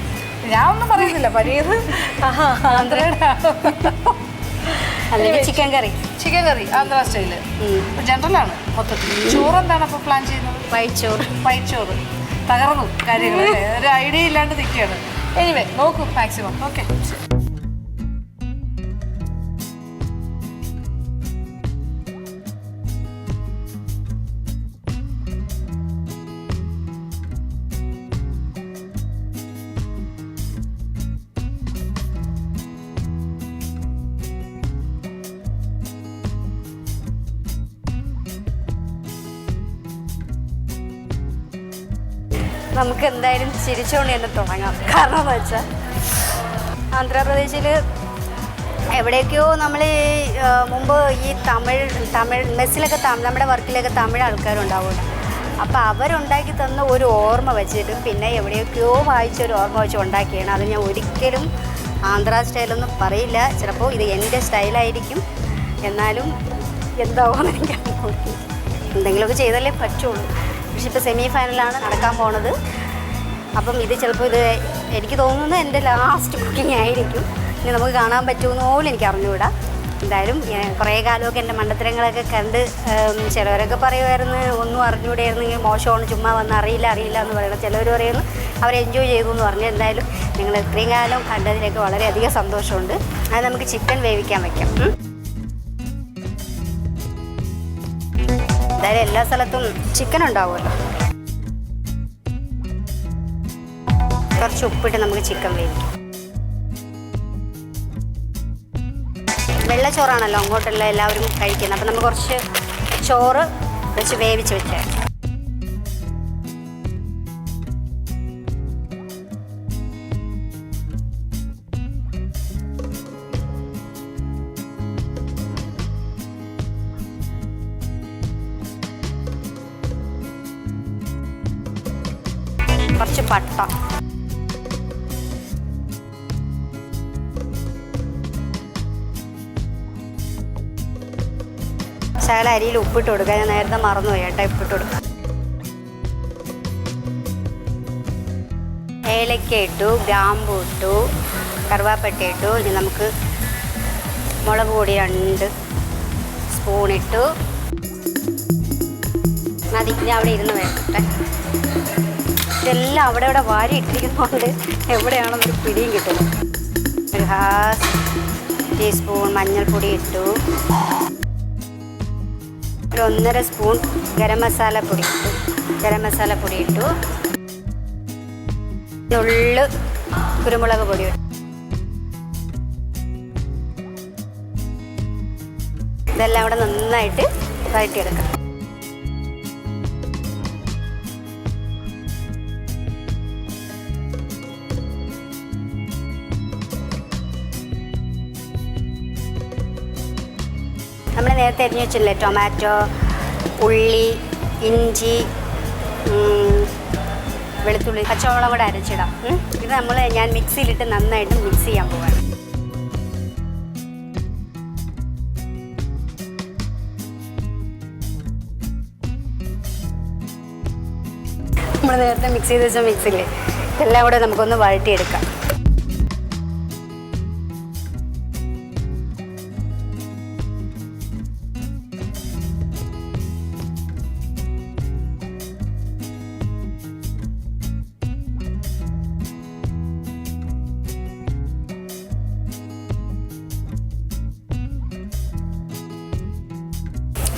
ഞാൻ ഒന്നും പറയുന്നില്ല. പനീർ ആന്ധ്രയുടെ അല്ലെങ്കിൽ ചിക്കൻ കറി. ചിക്കൻ കറി ആന്ധ്ര സ്റ്റൈല് ജനറലാണ് മൊത്തത്തിൽ. ചോറ് എന്താണ് അപ്പോൾ പ്ലാൻ ചെയ്യുന്നത്? വൈറ്റ് ചോറ്. തകർന്നു കാര്യങ്ങൾ, ഒരു ഐഡിയ ഇല്ലാണ്ട് നിൽക്കുകയാണ്. എനിവേ നോക്കൂ മാക്സിമം. ഓക്കെ, നമുക്ക് എന്തായാലും ചിരിച്ചുകൊണ്ട് തന്നെ തുടങ്ങാം. കാരണം എന്ന് വെച്ചാൽ ആന്ധ്രാപ്രദേശിൽ എവിടെയൊക്കെയോ നമ്മൾ മുമ്പ് ഈ തമിഴ് മെസ്സിലൊക്കെ നമ്മുടെ വർക്കിലൊക്കെ തമിഴ് ആൾക്കാരുണ്ടാവുമല്ലോ. അപ്പോൾ അവരുണ്ടാക്കി തന്ന ഒരു ഓർമ്മ വെച്ചിട്ട് പിന്നെ എവിടെയൊക്കെയോ വായിച്ചൊരു ഓർമ്മ വെച്ച് ഉണ്ടാക്കിയാണ്. അത് ഞാൻ ഒരിക്കലും ആന്ധ്ര സ്റ്റൈലൊന്നും പറയില്ല. ചിലപ്പോൾ ഇത് എൻ്റെ സ്റ്റൈലായിരിക്കും, എന്നാലും എന്താവുമെന്ന് എനിക്ക് എന്തെങ്കിലുമൊക്കെ ചെയ്താലേ പറ്റുള്ളൂ. പക്ഷെ ഇപ്പോൾ സെമി ഫൈനലാണ് നടക്കാൻ പോണത്. അപ്പം ഇത് ചിലപ്പോൾ എനിക്ക് തോന്നുന്നത് എൻ്റെ ലാസ്റ്റ് കുക്കിംഗ് ആയിരിക്കും. ഇനി നമുക്ക് കാണാൻ പറ്റുമെന്ന് പോലും എനിക്ക് അറിഞ്ഞുകൂടാ. എന്തായാലും കുറേ കാലമൊക്കെ എൻ്റെ മണ്ടത്തരങ്ങളൊക്കെ കണ്ട് ചിലവരൊക്കെ പറയുമായിരുന്നു ഒന്നും അറിഞ്ഞുകൂടെയായിരുന്നെങ്കിൽ മോശമാണ്, ചുമ്മാ വന്ന് അറിയില്ല എന്ന് പറയുന്നത്. ചിലവർ പറയുന്നു അവർ എൻജോയ് ചെയ്തു എന്ന് പറഞ്ഞു. എന്തായാലും നിങ്ങൾ ഇത്രയും കാലം കണ്ടതിലൊക്കെ വളരെയധികം സന്തോഷമുണ്ട്. അത് നമുക്ക് ചിക്കൻ വേവിക്കാൻ വയ്ക്കാം. എന്തായാലും എല്ലാ സ്ഥലത്തും ചിക്കൻ ഉണ്ടാവുമല്ലോ. കുറച്ച് ഉപ്പിട്ട് നമുക്ക് ചിക്കൻ വേവിക്കാം. വെള്ളച്ചോറാണല്ലോ അങ്ങോട്ടുള്ള എല്ലാവരും കഴിക്കുന്നത്. അപ്പം നമുക്ക് കുറച്ച് ചോറ് വെച്ച് വേവിച്ച് വെച്ചേ. കുറച്ച് പട്ട, ശകല അരിയിൽ ഉപ്പിട്ട് കൊടുക്കുക. ഞാൻ നേരത്തെ മറന്നുപോയി കേട്ടോ, ഉപ്പിട്ട് കൊടുക്കുക. ഏലക്ക ഇട്ടു, ഗ്രാമ്പു ഇട്ടു, കറുവാപ്പട്ട ഇട്ടു. ഇനി നമുക്ക് മുളക് പൊടി 2 സ്പൂൺ ഇട്ടു. മതി, ഇനി അവിടെ ഇരുന്ന് വേണ്ടേ. ഇതെല്ലാം അവിടെ വാരി ഇട്ടിരിക്കുന്നതുകൊണ്ട് എവിടെയാണെന്നൊരു പിടിയും കിട്ടുന്നു. ഒരു 1/2 ടീസ്പൂൺ മഞ്ഞൾപ്പൊടി ഇട്ടു. ഒരു 1.5 സ്പൂൺ ഗരം മസാലപ്പൊടി ഇട്ടു. നുള്ളു കുരുമുളക് പൊടി ഇട്ടു. ഇതെല്ലാം കൂടെ നന്നായിട്ട് വഴറ്റിയെടുക്കാം. നമ്മൾ നേരത്തെ അരിഞ്ഞു വെച്ചില്ലേ ടൊമാറ്റോ, ഉള്ളി, ഇഞ്ചി, വെളുത്തുള്ളി, പച്ചമുളക് കൂടെ അരച്ചിടാം. ഇത് ഞാൻ മിക്സിയിലിട്ട് നന്നായിട്ട് മിക്സ് ചെയ്യാൻ പോവാണ്. നമ്മൾ നേരത്തെ മിക്സ് ചെയ്ത് വെച്ച മിക്സിയില്ലേ, ഇതെല്ലാം കൂടെ നമുക്കൊന്ന് വഴറ്റിയെടുക്കാം.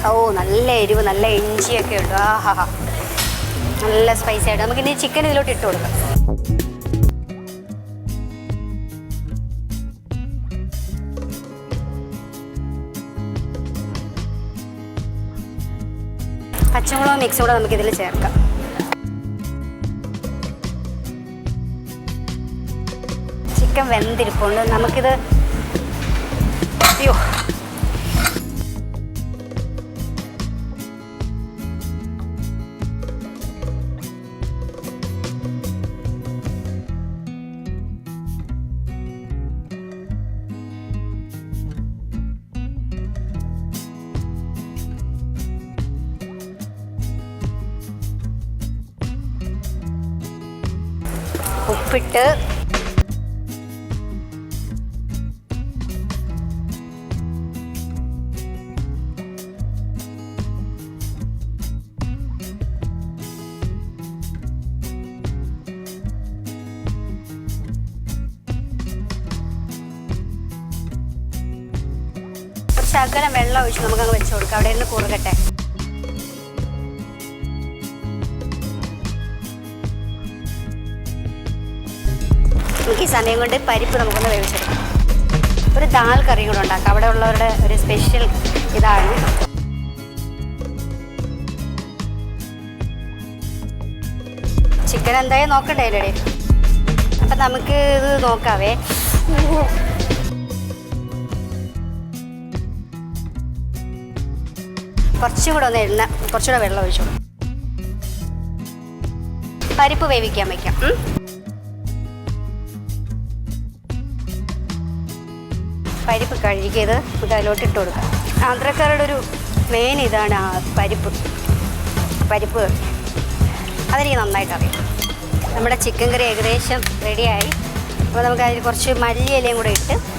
ഓ, നല്ല എരിവ്, നല്ല ഇഞ്ചിയൊക്കെ ഉണ്ട്. ആഹാ, നല്ല സ്പൈസി ആയിട്ട്. നമുക്കിനി ചിക്കൻ ഇതിലോട്ട് ഇട്ട് കൊടുക്കാം. പച്ചമുളക് മിക്സും കൂടെ നമുക്കിതിൽ ചേർക്കാം. ചിക്കൻ ചിക്കൻ വെന്തിരിപ്പുണ്ട്. നമുക്കിത് അയ്യോ ഉപ്പിട്ട് ശകലം വെള്ളം ഒഴിച്ച് നമുക്കങ്ങ് വെച്ച് കൊടുക്കാം. അവിടെ ഇരുന്ന് കുറുകട്ടെ. നമുക്ക് ഈ സമയം കൊണ്ട് പരിപ്പ് നമുക്കൊന്ന് വേവിച്ചെടുക്കാം. ഒരു ദാൽ കറിയും കൂടെ ഉണ്ടാക്കാം. അവിടെ ഉള്ളവരുടെ ഒരു സ്പെഷ്യൽ ഇതാണ്. ചിക്കൻ എന്തായാലും നോക്കണ്ടേ അല്ലേ? അപ്പം നമുക്ക് ഇത് നോക്കാവേ. കുറച്ചും കൂടെ ഒന്ന് എണ്ണ, കുറച്ചുകൂടെ വെള്ളം ഒഴിച്ചു. പരിപ്പ് വേവിക്കാൻ വയ്ക്കാം. പരിപ്പ് കഴുകിയത് നമുക്ക് അതിലോട്ട് ഇട്ട് കൊടുക്കാം. ആന്ധ്രക്കാരുടെ ഒരു മെയിൻ ഇതാണ് പരിപ്പ്. അതെനിക്ക് നന്നായിട്ട് അറിയാം. നമ്മുടെ ചിക്കൻ കറി ഏകദേശം റെഡിയായി. അപ്പോൾ നമുക്ക് അതിൽ കുറച്ച് മല്ലിയിലയും കൂടെ ഇട്ട് കൊടുക്കാം.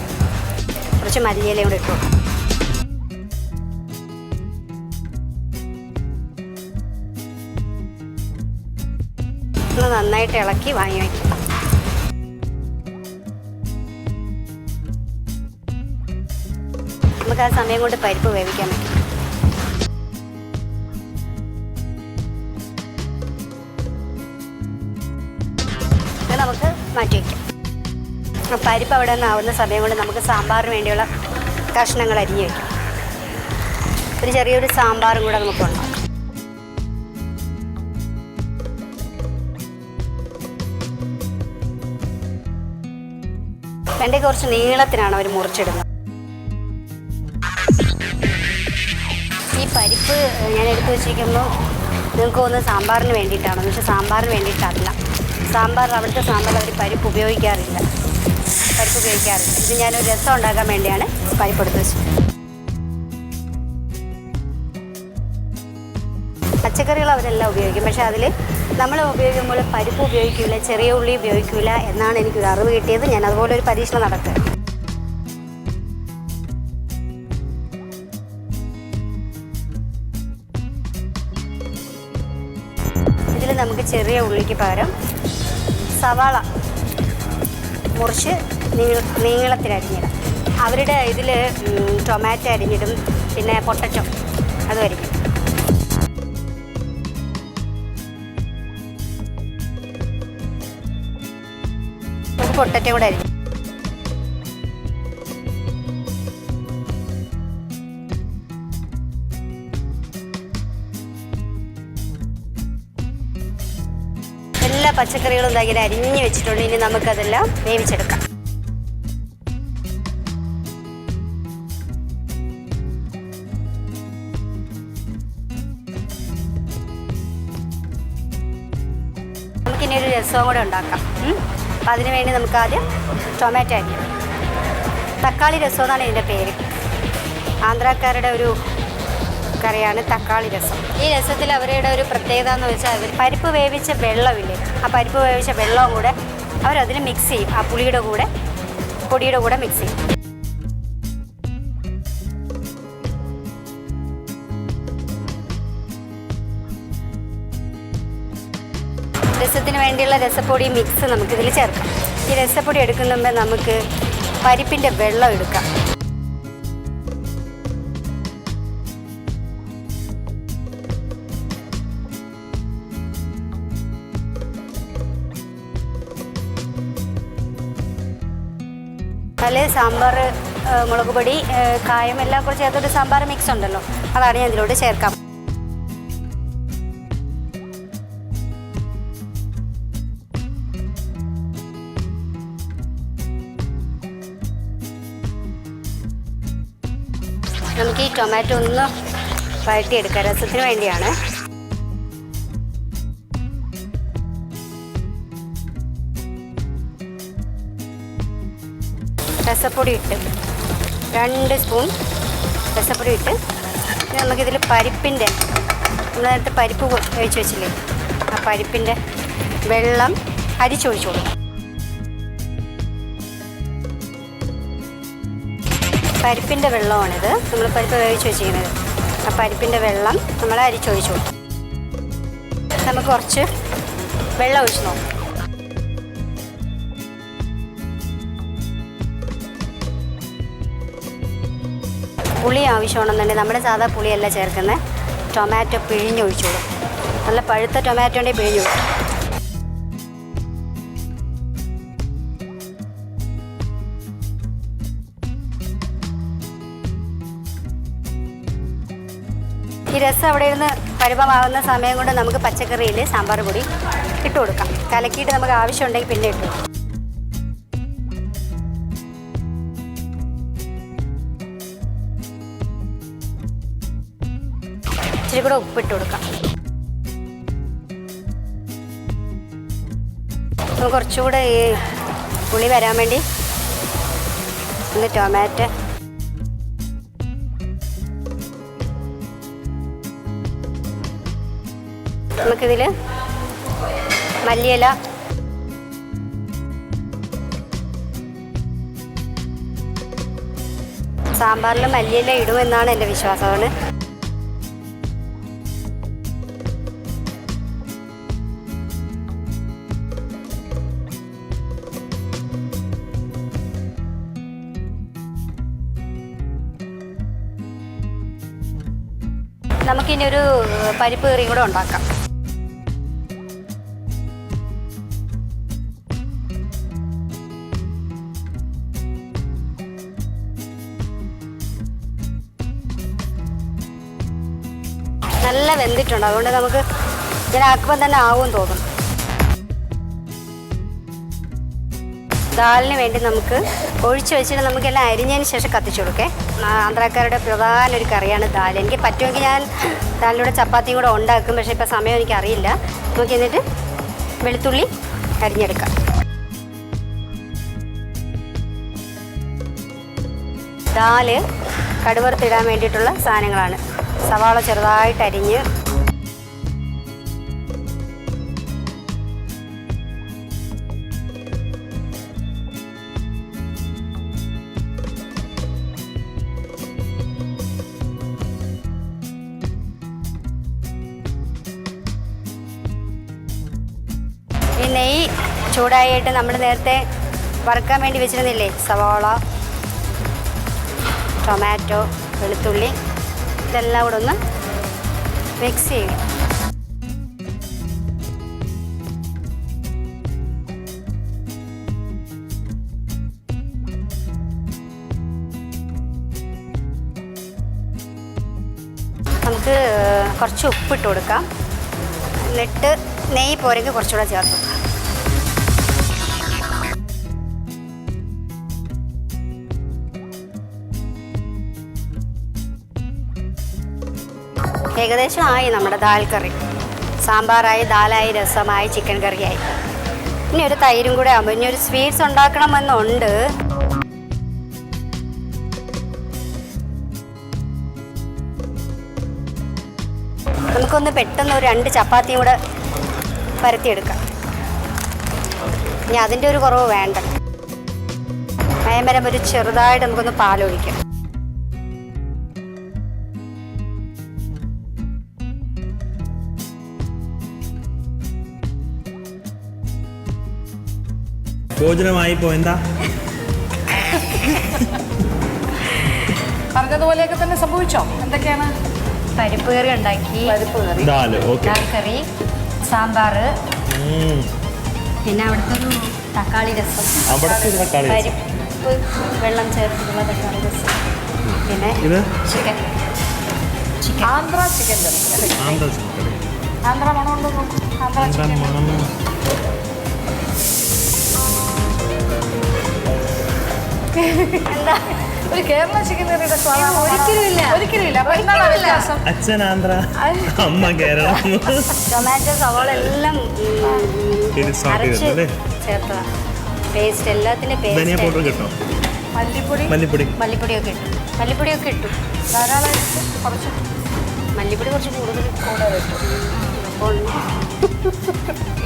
ഒന്ന് നന്നായിട്ട് ഇളക്കി വാങ്ങി വയ്ക്കും. നമുക്ക് ആ സമയം കൊണ്ട് പരിപ്പ് വേവിക്കാൻ പറ്റും. അത് നമുക്ക് മാറ്റി വയ്ക്കാം. പരിപ്പ് അവിടെ നിന്ന് ആവുന്ന സമയം കൊണ്ട് നമുക്ക് സാമ്പാറിന് വേണ്ടിയുള്ള കഷ്ണങ്ങൾ അരിഞ്ഞ് വയ്ക്കാം. ഒരു ചെറിയൊരു സാമ്പാറും കൂടെ നമുക്ക് ഉണ്ടാക്കാം. വെണ്ടയ്ക്ക് കുറച്ച് നീളത്തിനാണ് അവർ മുറിച്ചിടുന്നത്. ഈ പരിപ്പ് ഞാൻ എടുത്ത് വെച്ചിരിക്കുമ്പോൾ നിങ്ങൾക്ക് തോന്നുന്നത് സാമ്പാറിന് വേണ്ടിയിട്ടാണെന്ന്. പക്ഷേ സാമ്പാറിന് വേണ്ടിയിട്ടല്ല. അവിടുത്തെ സാമ്പാറിൽ അവർ പരിപ്പ് ഉപയോഗിക്കാറില്ല. ഇത് ഞാനൊരു രസം ഉണ്ടാക്കാൻ വേണ്ടിയാണ് പരിപ്പ് എടുത്ത് വെച്ചത്. പച്ചക്കറികൾ അവരെല്ലാം ഉപയോഗിക്കും. പക്ഷേ അതിൽ നമ്മൾ ഉപയോഗിക്കുമ്പോൾ പരിപ്പ് ഉപയോഗിക്കില്ല, ചെറിയ ഉള്ളി ഉപയോഗിക്കില്ല എന്നാണ് എനിക്കൊരു അറിവ് കിട്ടിയത്. ഞാൻ അതുപോലെ ഒരു പരീക്ഷണം നടത്തുക. ഇതിൽ നമുക്ക് ചെറിയ ഉള്ളിക്ക് പകരം സവാള മുറിച്ച് നീളത്തിലരിഞ്ഞിടാം. അവരുടെ ഇതിൽ ടൊമാറ്റോ അരിഞ്ഞിടും, പിന്നെ പൊട്ടറ്റോ അതും അരിഞ്ഞിടും. പൊട്ടറ്റോ കൂടെ അരിഞ്ഞു. എല്ലാ പച്ചക്കറികളും ഇങ്ങനെ അരിഞ്ഞ് വെച്ചിട്ടുണ്ട്. ഇനി നമുക്കതെല്ലാം വേവിച്ചെടുക്കാം. നമുക്കിനി ഒരു രസവും കൂടെ ഉണ്ടാക്കാം. അപ്പം അതിന് വേണ്ടി നമുക്ക് ആദ്യം ടൊമാറ്റോ അരിയാം. തക്കാളി രസം എന്നാണ് ഇതിൻ്റെ പേര്. ആന്ധ്രാക്കാരുടെ ഒരു കറിയാണ് തക്കാളി രസം. ഈ രസത്തിൽ അവരുടെ ഒരു പ്രത്യേകത എന്ന് വെച്ചാൽ അവർ പരിപ്പ് വേവിച്ച വെള്ളമില്ലേ, ആ പരിപ്പ് വേവിച്ച വെള്ളവും കൂടെ അവരതിൽ മിക്സ് ചെയ്യും. ആ പൊടിയുടെ കൂടെ മിക്സ് ചെയ്യും. രസത്തിന് വേണ്ടിയുള്ള രസപ്പൊടി മിക്സ് നമുക്കിതിൽ ചേർക്കാം. ഈ രസപ്പൊടി എടുക്കുന്ന മുമ്പ് നമുക്ക് പരിപ്പിൻ്റെ വെള്ളം എടുക്കാം. അതിൽ സാമ്പാർ മുളക് പൊടി കായം എല്ലാം കൂടെ ചേർത്തൊരു സാമ്പാർ മിക്സ് ഉണ്ടല്ലോ, അതാണ് ഞാൻ ഇതിലോട്ട് ചേർക്കാം. നമുക്ക് ഈ ടൊമാറ്റോ ഒന്ന് വഴറ്റിയെടുക്കാം, രസത്തിന് വേണ്ടിയാണ്. രസപ്പൊടി ഇട്ട് 2 സ്പൂൺ രസപ്പൊടി ഇട്ട് നമുക്കിതിൽ പരിപ്പിൻ്റെ, നമ്മൾ നേരത്തെ പരിപ്പ് ഒഴിച്ച് വെച്ചില്ലേ, ആ പരിപ്പിൻ്റെ വെള്ളം അരിച്ചൊഴിച്ചു കൊടുക്കും. പരിപ്പിൻ്റെ വെള്ളമാണിത്, നമ്മൾ പരിപ്പ് വേവിച്ച് വെച്ചിരിക്കുന്നത്. ആ പരിപ്പിൻ്റെ വെള്ളം നമ്മൾ അരിച്ചൊഴിച്ചു കൊടുക്കും. നമുക്ക് കുറച്ച് വെള്ളം ഒഴിച്ച് നോക്കാം. പുളി ആവശ്യമാണെന്നുണ്ടെങ്കിൽ നമ്മുടെ സാധാ പുളിയല്ല ചേർക്കുന്നത്, ടൊമാറ്റോ പിഴിഞ്ഞൊഴിച്ചു കൊടുക്കും. നല്ല പഴുത്ത ടൊമാറ്റോൻ്റെ പിഴിഞ്ഞൊഴിക്കും. ഈ രസം അവിടെ ഇരുന്ന് പരുവമാകുന്ന സമയം കൊണ്ട് നമുക്ക് പച്ചക്കറിയിൽ സാമ്പാർ പൊടി ഇട്ട് കൊടുക്കാം. കലക്കിയിട്ട് നമുക്ക് ആവശ്യമുണ്ടെങ്കിൽ പിന്നെ ഇട്ടു. ഇച്ചിരി കൂടെ ഉപ്പിട്ട് കൊടുക്കാം. നമുക്ക് കുറച്ചുകൂടെ ഈ പുളി വരാൻ വേണ്ടി ഒന്ന് ടൊമാറ്റോ നമുക്കിതിൽ മല്ലിയില, സാമ്പാറിൽ മല്ലിയില ഇടുമെന്നാണ് എൻ്റെ വിശ്വാസമാണ്. നമുക്കിനി ഒരു പരിപ്പ് കറിയും കൂടെ ഉണ്ടാക്കാം. നല്ല വെന്തിട്ടുണ്ട്, അതുകൊണ്ട് നമുക്ക് ഇതിനാക്കുമ്പോൾ തന്നെ ആവുമെന്ന് തോന്നും. ദാലിന് വേണ്ടി നമുക്ക് ഒഴിച്ച് വെച്ചിട്ട് നമുക്കെല്ലാം അരിഞ്ഞതിന് ശേഷം കത്തിച്ചു കൊടുക്കേ. ആന്ധ്രാക്കാരുടെ പ്രധാന ഒരു കറിയാണ് ദാൽ. എനിക്ക് പറ്റുമെങ്കിൽ ഞാൻ ദാലിലൂടെ ചപ്പാത്തിയും കൂടെ ഉണ്ടാക്കും, പക്ഷേ ഇപ്പോൾ സമയം എനിക്കറിയില്ല. നമുക്ക് എന്നിട്ട് വെളുത്തുള്ളി അരിഞ്ഞെടുക്കാം. ദാല് കടുവറുത്തിടാൻ വേണ്ടിയിട്ടുള്ള സാധനങ്ങളാണ്. സവാള ചെറുതായിട്ട് അരിഞ്ഞ്, ഈ നെയ്യ് ചൂടായിട്ട് നമ്മൾ നേരത്തെ വറുക്കാൻ വേണ്ടി വെച്ചിരുന്നില്ലേ, സവാള, ടൊമാറ്റോ, വെളുത്തുള്ളി, ഇതെല്ലാം കൂടെ ഒന്ന് മിക്സ് ചെയ്യും. നമുക്ക് കുറച്ച് ഉപ്പിട്ട് കൊടുക്കാം. എന്നിട്ട് നെയ്യ് പോരെങ്കിൽ കുറച്ചുകൂടെ ചേർത്ത് കൊടുക്കാം. ഏകദേശം ആയി നമ്മുടെ ദാൽ കറി. സാമ്പാറായി, ദാലായി, രസമായി, ചിക്കൻ കറിയായി. ഇനി ഒരു തൈരും കൂടെ ആകുമ്പോൾ ഇനി ഒരു സ്വീറ്റ്സ് ഉണ്ടാക്കണമെന്നുണ്ട്. നമുക്കൊന്ന് പെട്ടെന്ന് ഒരു 2 ചപ്പാത്തിയും കൂടെ പരത്തിയെടുക്കാം. ഇനി അതിൻ്റെ ഒരു കുറവ് വേണ്ട. മയം ഒരു ചെറുതായിട്ട് നമുക്കൊന്ന് പാലൊഴിക്കാം. ഭോജനമായി എന്താ പറഞ്ഞതുപോലെയൊക്കെ തന്നെ സംഭവിച്ചോ? എന്തൊക്കെയാണ്? പരിപ്പ് കറി ഉണ്ടാക്കി, പരിപ്പ് കറി, ദാൽ കറി, സാമ്പാർ, പിന്നെ അവിടുത്തെ ഒരു തക്കാളി രസം, പരിപ്പ് വെള്ളം ചേർത്തിട്ടുള്ള തക്കാളി രസം, പിന്നെ ചിക്കൻ ആന്ധ്ര ചിക്കൻ കറി. ആന്ധ്ര മണമുണ്ടോ നോക്കൂ. ആന്ധ്ര ചിക്കൻ എന്താ ഒരു കേരള ചിക്കൻ കറിയുടെ സ്വാദാണ്. ഒരിക്കലും ഇല്ല. അപ്പൊ എന്താണ് വ്യത്യാസം? അച്ഛൻ ആന്ധ്ര, അമ്മ കേരളം. ടൊമാറ്റോ സവാള എല്ലാം അരച്ച് ചേർത്തതാണ്. പേസ്റ്റ് എല്ലാത്തിൻ്റെ ധനിയ പേസ്റ്റ്. പൗഡർ കിട്ടോ? മല്ലിപ്പൊടി മല്ലിപ്പൊടിയൊക്കെ ഇട്ടു. മല്ലിപ്പൊടിയൊക്കെ ഇട്ടു. ധാരാളമായിട്ട് കുറച്ച് മല്ലിപ്പൊടി കുറച്ച് കൂടുതൽ ഇട്ടു. അപ്പോൾ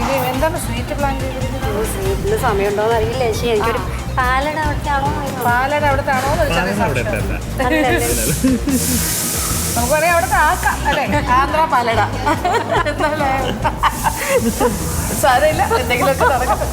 ഇനി എന്താണ് സ്വീറ്റ് പ്ലാൻ ചെയ്തിരിക്കുന്നത്? സ്വീറ്റിന് സമയമുണ്ടോയെന്ന് അറിയില്ല. പക്ഷേ എനിക്കൊരു പാലട അവിടുത്തെയാണോ പാലയുടെ അവിടുത്തെ ആണോ എന്നൊരു ചെറിയ സംശയം. നമുക്ക് വേണമെങ്കിൽ അവിടുത്തെ ആക്കാം അല്ലേ? ആന്ധ്ര പാലട എന്നല്ലേ? സാരമില്ല, എന്തെങ്കിലുമൊക്കെ നടക്കട്ടെ.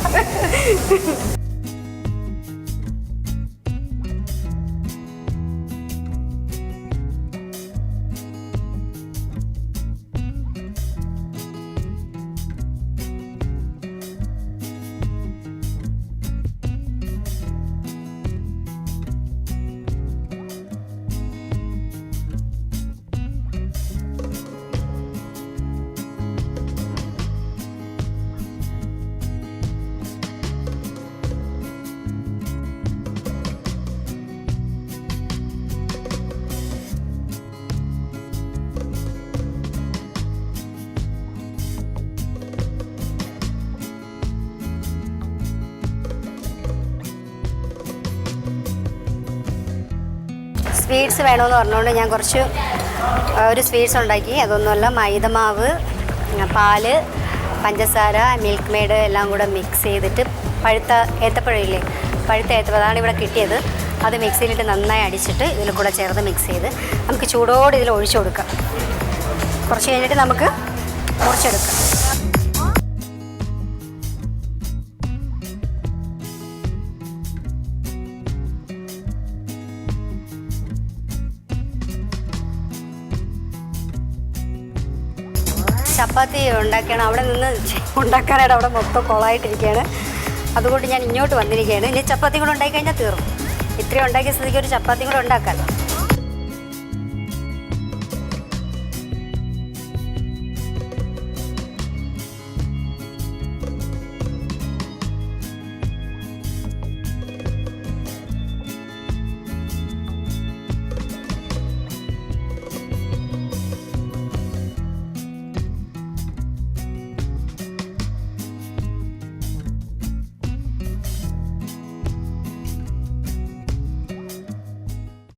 സ്വീറ്റ്സ് വേണമെന്ന് പറഞ്ഞുകൊണ്ട് ഞാൻ കുറച്ച് ഒരു സ്വീറ്റ്സ് ഉണ്ടാക്കി. അതൊന്നുമല്ല, മൈദമാവ്, പാല്, പഞ്ചസാര, മിൽക്ക് മെയ്ഡ് എല്ലാം കൂടെ മിക്സ് ചെയ്തിട്ട് പഴുത്ത ഏത്തപ്പഴമില്ലേ, പഴുത്ത ഏത്തപ്പഴം അതാണ് ഇവിടെ കിട്ടിയത്. അത് മിക്സിയിലിട്ട് നന്നായി അടിച്ചിട്ട് ഇതിൽ കൂടെ ചേർത്ത് മിക്സ് ചെയ്ത് നമുക്ക് ചൂടോടെ ഇതിൽ ഒഴിച്ചു കൊടുക്കാം. കുറച്ച് കഴിഞ്ഞിട്ട് നമുക്ക് മുറിച്ചെടുക്കാം. ചപ്പാത്തി ഉണ്ടാക്കുകയാണ്. അവിടെ നിന്ന് ഉണ്ടാക്കാനായിട്ട് അവിടെ മൊത്തം കൊളായിട്ടിരിക്കുകയാണ്. അതുകൊണ്ട് ഞാൻ ഇങ്ങോട്ട് വന്നിരിക്കുകയാണ്. ഇനി ചപ്പാത്തി കൂടെ ഉണ്ടാക്കി കഴിഞ്ഞാൽ തീർന്നു. ഇത്രയും ഉണ്ടാക്കിയ സ്ഥിതിക്ക് ഒരു ചപ്പാത്തി കൂടെ ഉണ്ടാക്കാം.